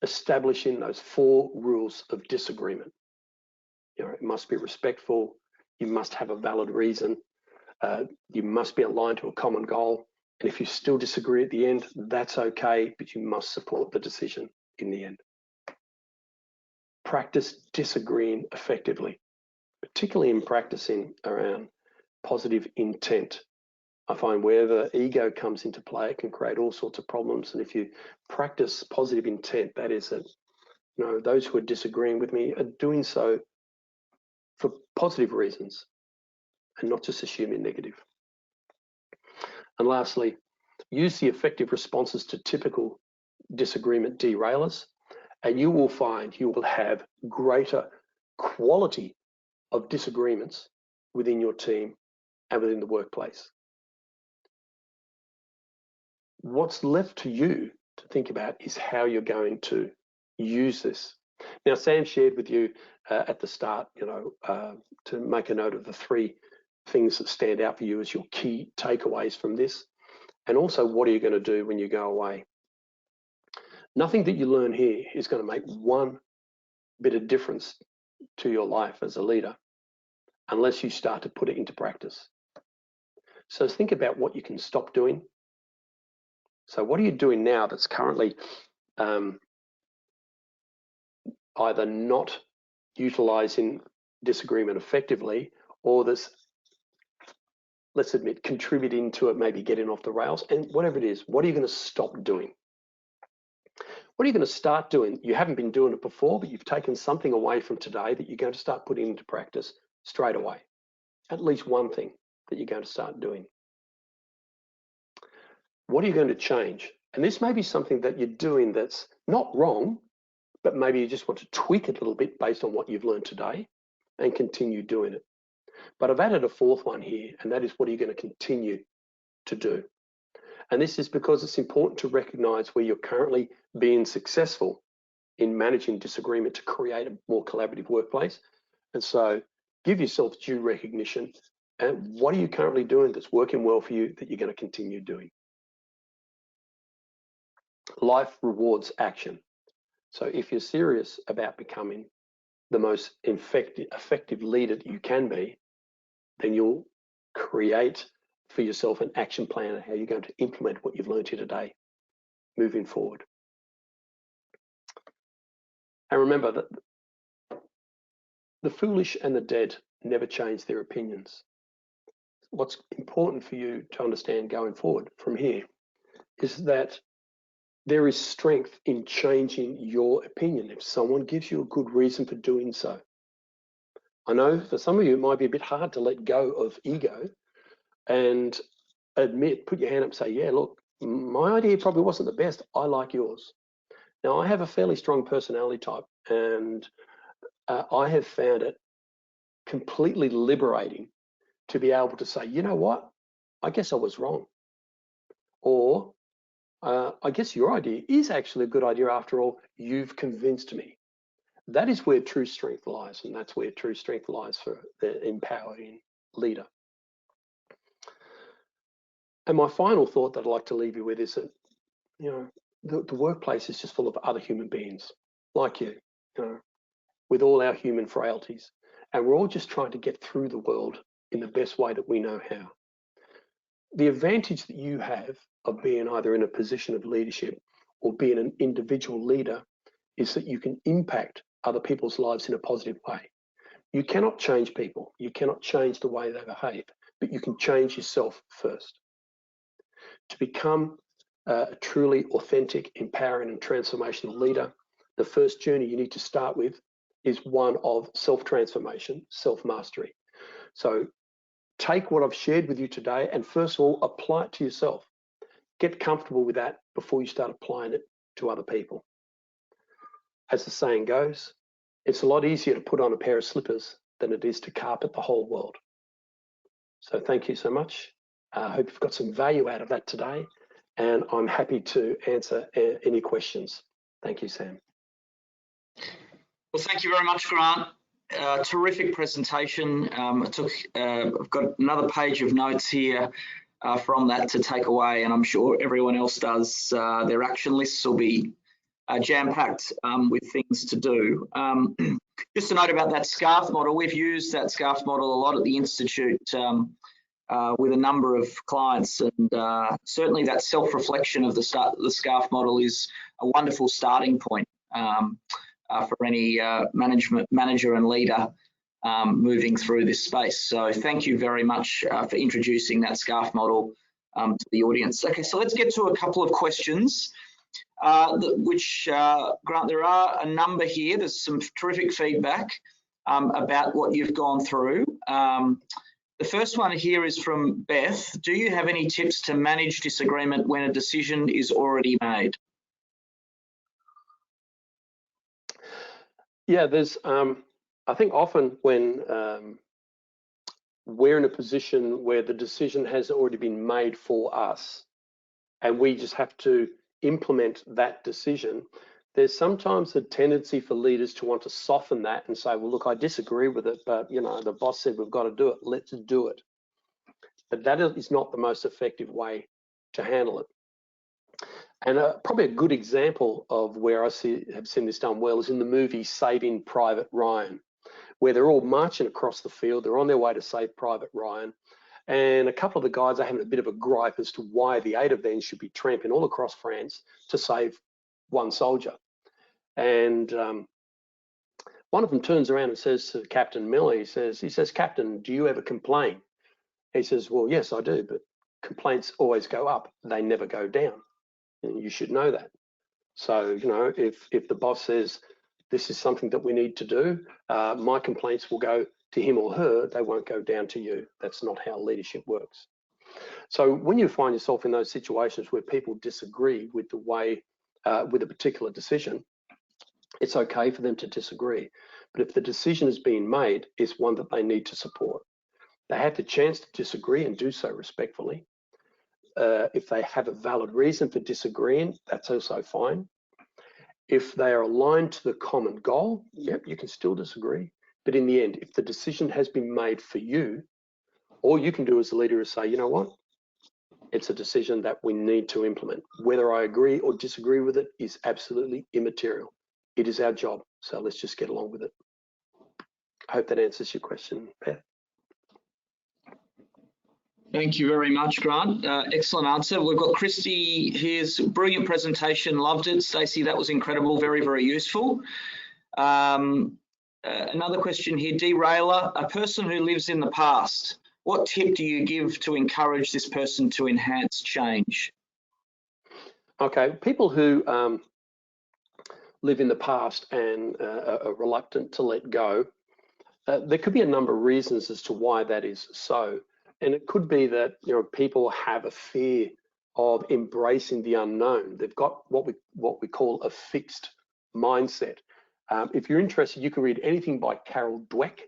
establishing those 4 rules of disagreement. It must be respectful, you must have a valid reason, you must be aligned to a common goal, and if you still disagree at the end, that's okay, but you must support the decision in the end. Practice disagreeing effectively, particularly in practicing around positive intent. I find where the ego comes into play, it can create all sorts of problems. And if you practice positive intent, that is that those who are disagreeing with me are doing so for positive reasons and not just assuming negative. And lastly, use the effective responses to typical disagreement derailers, and you will find you will have greater quality of disagreements within your team and within the workplace. What's left to you to think about is how you're going to use this. Now, Sam shared with you at the start, to make a note of the 3 things that stand out for you as your key takeaways from this, and also what are you going to do when you go away. Nothing that you learn here is going to make one bit of difference to your life as a leader unless you start to put it into practice. So think about what you can stop doing. So what are you doing now that's currently either not utilizing disagreement effectively, or that's, let's admit, contributing to it, maybe getting off the rails? And whatever it is, what are you going to stop doing? What are you going to start doing? You haven't been doing it before, but you've taken something away from today that you're going to start putting into practice straight away. At least one thing that you're going to start doing. What are you going to change And this may be something that you're doing that's not wrong, but maybe you just want to tweak it a little bit based on what you've learned today and continue doing it. But I've added a fourth one here, and that is, what are you going to continue to do? And this is because it's important to recognize where you're currently being successful in managing disagreement to create a more collaborative workplace. And so give yourself due recognition. And what are you currently doing that's working well for you that you're going to continue doing? Life rewards action. So if you're serious about becoming the most effective leader that you can be, then you'll create for yourself an action plan of how you're going to implement what you've learned here today moving forward. And remember that the foolish and the dead never change their opinions. What's important for you to understand going forward from here is that there is strength in changing your opinion if someone gives you a good reason for doing so. I know for some of you, it might be a bit hard to let go of ego and admit, put your hand up and say, yeah, look, my idea probably wasn't the best. I like yours. Now, I have a fairly strong personality type, and I have found it completely liberating to be able to say, you know what, I guess I was wrong. Or I guess your idea is actually a good idea after all. You've convinced me. That is where true strength lies, and that's where true strength lies for the empowering leader. And my final thought that I'd like to leave you with is that, you know, the workplace is just full of other human beings like you know, with all our human frailties. And we're all just trying to get through the world in the best way that we know how. The advantage that you have of being either in a position of leadership or being an individual leader is that you can impact other people's lives in a positive way. You cannot change people. You cannot change the way they behave, but you can change yourself first. To become a truly authentic, empowering and transformational leader, the first journey you need to start with is one of self-transformation, self-mastery. So take what I've shared with you today and first of all, apply it to yourself. Get comfortable with that before you start applying it to other people. As the saying goes, it's a lot easier to put on a pair of slippers than it is to carpet the whole world. So thank you so much. I hope you've got some value out of that today, and I'm happy to answer any questions. Thank you, Sam. Well, thank you very much, Grant. Terrific presentation. I've got another page of notes here from that to take away, and I'm sure everyone else does. Their action lists will be jam-packed with things to do. Just a note about that SCARF model. We've used that SCARF model a lot at the Institute with a number of clients, and certainly that self-reflection of the SCARF model is a wonderful starting point for any manager and leader moving through this space. So thank you very much for introducing that SCARF model to the audience. Okay, so let's get to a couple of questions, which, Grant, there are a number here. There's some terrific feedback about what you've gone through. The first one here is from Beth. Do you have any tips to manage disagreement when a decision is already made? Yeah, there's, I think often when we're in a position where the decision has already been made for us and we just have to implement that decision, there's sometimes a tendency for leaders to want to soften that and say, well, look, I disagree with it, but you know, the boss said we've got to do it, let's do it. But that is not the most effective way to handle it. And probably a good example of where I have seen this done well is in the movie Saving Private Ryan, where they're all marching across the field. They're on their way to save Private Ryan. And a couple of the guys are having a bit of a gripe as to why the 8 of them should be tramping all across France to save one soldier. And one of them turns around and says to Captain Miller, he says, Captain, do you ever complain? He says, well, yes, I do, but complaints always go up. They never go down. And you should know that. So, you know, if the boss says this is something that we need to do, my complaints will go to him or her. They won't go down to you. That's not how leadership works. So when you find yourself in those situations where people disagree with the way, with a particular decision, it's okay for them to disagree. But if the decision has been made, it's one that they need to support. They have the chance to disagree and do so respectfully. If they have a valid reason for disagreeing, that's also fine. If they are aligned to the common goal, yep, you can still disagree. But in the end, if the decision has been made for you, all you can do as a leader is say, you know what? It's a decision that we need to implement. Whether I agree or disagree with it is absolutely immaterial. It is our job, so let's just get along with it. I hope that answers your question, Beth. Thank you very much, Grant. Excellent answer. We've got Christy here's brilliant presentation. Loved it. Stacey, that was incredible. Very, very useful. Another question here, derailer, a person who lives in the past. What tip do you give to encourage this person to enhance change? Okay, people who live in the past and are reluctant to let go, there could be a number of reasons as to why that is so. And it could be that, you know, people have a fear of embracing the unknown. They've got what we call a fixed mindset. If you're interested, you can read anything by Carol Dweck,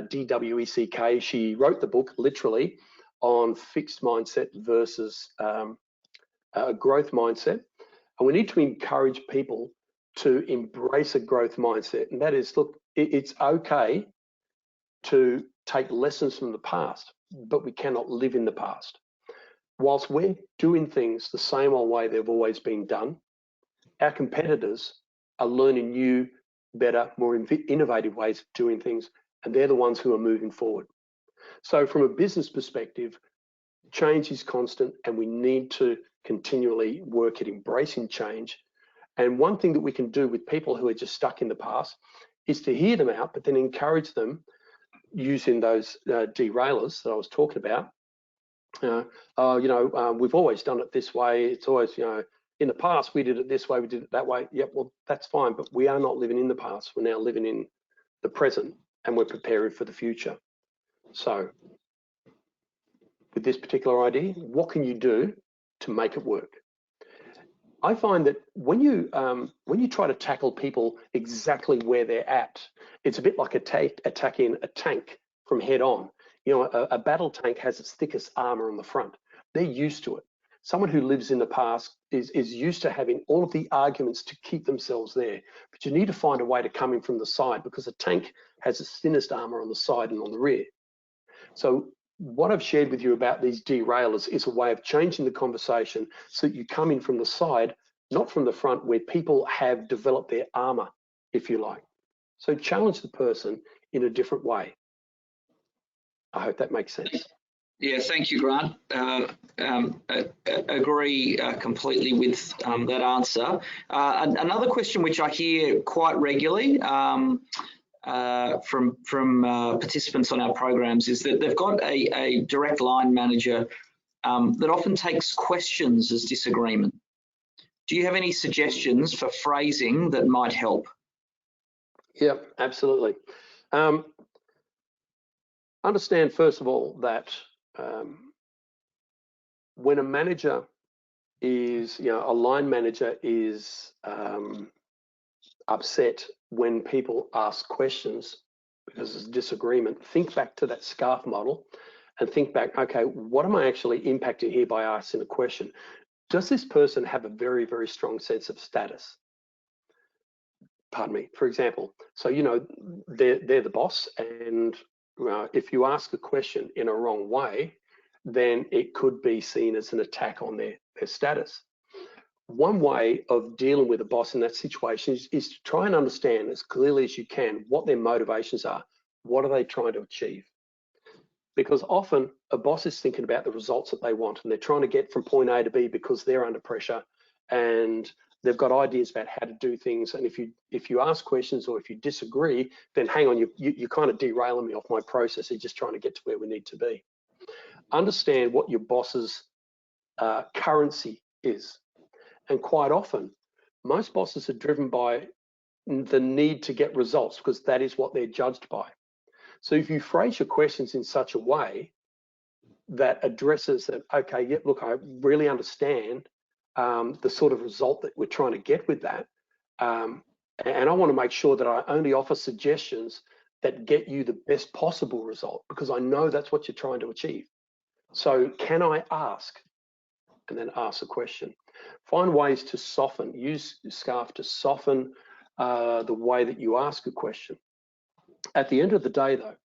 D-W-E-C-K. She wrote the book literally on fixed mindset versus growth mindset. And we need to encourage people to embrace a growth mindset. And that is, look, it's okay to take lessons from the past, but we cannot live in the past. Whilst we're doing things the same old way they've always been done, our competitors are learning new, better, more innovative ways of doing things, and they're the ones who are moving forward. So from a business perspective, change is constant, and we need to continually work at embracing change. And one thing that we can do with people who are just stuck in the past is to hear them out, but then encourage them using those derailers that I was talking about. We've always done it this way. It's always, in the past we did it this way, we did it that way. Yep, well, that's fine, but we are not living in the past. We're now living in the present, and we're preparing for the future. So with this particular idea, what can you do to make it work? I find that when you try to tackle people exactly where they're at, it's a bit like attacking a tank from head on. A battle tank has its thickest armor on the front. They're used to it. Someone who lives in the past is used to having all of the arguments to keep themselves there. But you need to find a way to come in from the side, because a tank has its thinnest armor on the side and on the rear. So what I've shared with you about these derailers is a way of changing the conversation so that you come in from the side, not from the front, where people have developed their armor, if you like. So challenge the person in a different way. I hope that makes sense. Yeah, thank you, Grant. Agree completely with that answer. Another question which I hear quite regularly from participants on our programs is that they've got a direct line manager that often takes questions as disagreement. Do you have any suggestions for phrasing that might help? Yeah, absolutely. Understand, first of all, that when a manager is, a line manager is upset when people ask questions because there's disagreement, think back to that scarf model and think back, okay, what am I actually impacting here by asking a question? Does this person have a very, very strong sense of status? Pardon me, for example. So, they're the boss, and if you ask a question in a wrong way, then it could be seen as an attack on their status. One way of dealing with a boss in that situation is to try and understand as clearly as you can what their motivations are. What are they trying to achieve? Because often a boss is thinking about the results that they want, and they're trying to get from point A to B because they're under pressure and they've got ideas about how to do things. And if you ask questions or if you disagree, then hang on, you kind of derailing me off my process. You're just trying to get to where we need to be. Understand what your boss's currency is. And quite often, most bosses are driven by the need to get results because that is what they're judged by. So if you phrase your questions in such a way that addresses that, okay, yeah, look, I really understand the sort of result that we're trying to get with that. And I want to make sure that I only offer suggestions that get you the best possible result, because I know that's what you're trying to achieve. So can I ask? And then ask a question. Find ways to soften, use SCARF to soften the way that you ask a question. At the end of the day, though,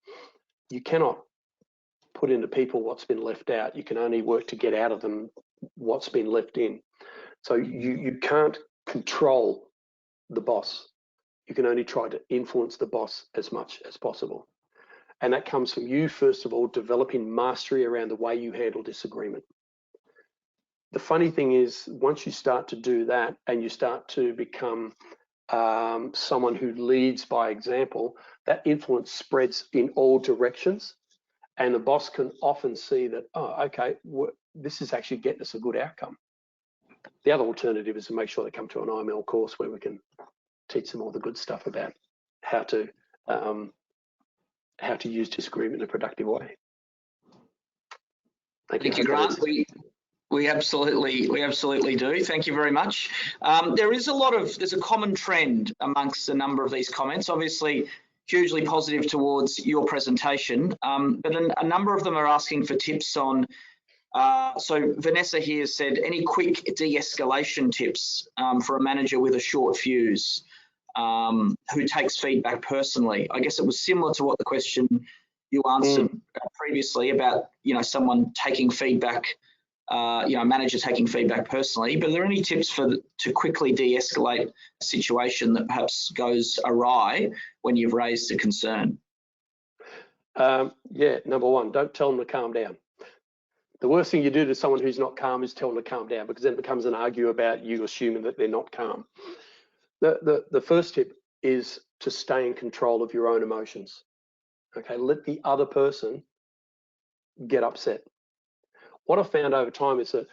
you cannot put into people what's been left out. You can only work to get out of them what's been left in. So you can't control the boss. You can only try to influence the boss as much as possible. And that comes from you, first of all, developing mastery around the way you handle disagreement. The funny thing is, once you start to do that and you start to become someone who leads by example, that influence spreads in all directions. And the boss can often see that, oh, okay, this is actually getting us a good outcome. The other alternative is to make sure they come to an IML course where we can teach them all the good stuff about how to use disagreement in a productive way. Thank you, Grant. We absolutely do. Thank you very much. There's a common trend amongst a number of these comments. Obviously, hugely positive towards your presentation, but a number of them are asking for tips on. So Vanessa here said, any quick de-escalation tips for a manager with a short fuse who takes feedback personally? I guess it was similar to what the question you answered previously about, someone taking feedback, a manager taking feedback personally. But are there any tips to quickly de-escalate a situation that perhaps goes awry when you've raised a concern? Yeah, number one, don't tell them to calm down. The worst thing you do to someone who's not calm is tell them to calm down, because then it becomes an argument about you assuming that they're not calm. The first tip is to stay in control of your own emotions. Okay, let the other person get upset. What I've found over time is that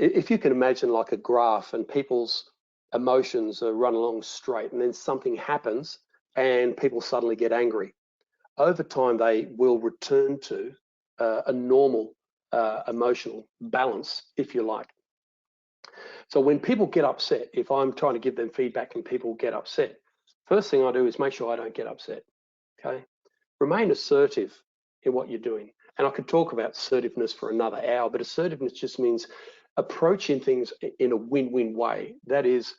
if you can imagine like a graph and people's emotions are run along straight, and then something happens and people suddenly get angry, over time they will return to a normal emotional balance, if you like. So when people get upset, if I'm trying to give them feedback and people get upset, first thing I do is make sure I don't get upset. Okay, remain assertive in what you're doing. And I could talk about assertiveness for another hour, but assertiveness just means approaching things in a win-win way. That is,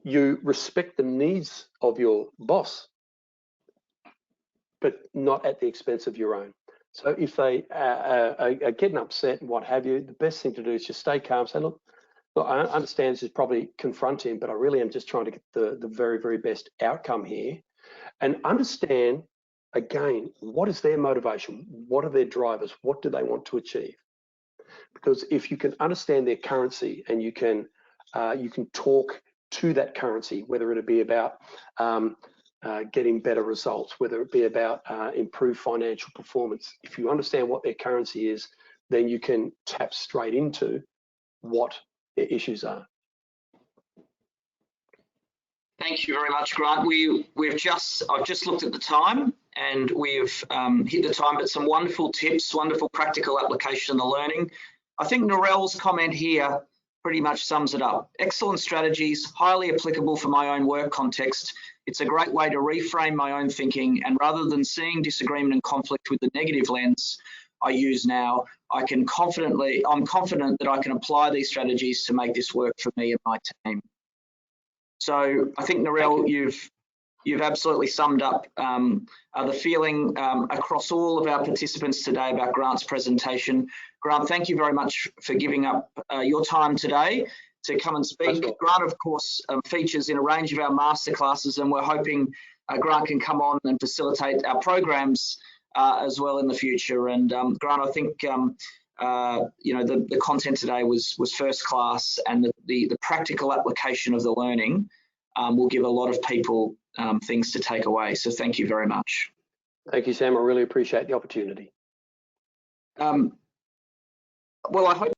you respect the needs of your boss, but not at the expense of your own. So if they are getting upset and what have you, the best thing to do is just stay calm, say, look, I understand this is probably confronting, but I really am just trying to get the very, very best outcome here. And understand, again, what is their motivation? What are their drivers? What do they want to achieve? Because if you can understand their currency and you can talk to that currency, whether it be about getting better results, whether it be about improved financial performance, if you understand what their currency is, then you can tap straight into what their issues are. Thank you very much, Grant. I've just looked at the time and we've hit the time, but some wonderful tips, wonderful practical application of the learning. I think Narelle's comment here pretty much sums it up. Excellent strategies, highly applicable for my own work context. It's a great way to reframe my own thinking, and rather than seeing disagreement and conflict with the negative lens I use now, I'm confident that I can apply these strategies to make this work for me and my team. So I think, Narelle, you've absolutely summed up the feeling across all of our participants today about Grant's presentation. Grant, thank you very much for giving up your time today to come and speak. Grant, of course, features in a range of our masterclasses, and we're hoping Grant can come on and facilitate our programs as well in the future. And Grant, I think the content today was first class, and the practical application of the learning will give a lot of people things to take away. So thank you very much. Thank you, Sam. I really appreciate the opportunity. Well, I hope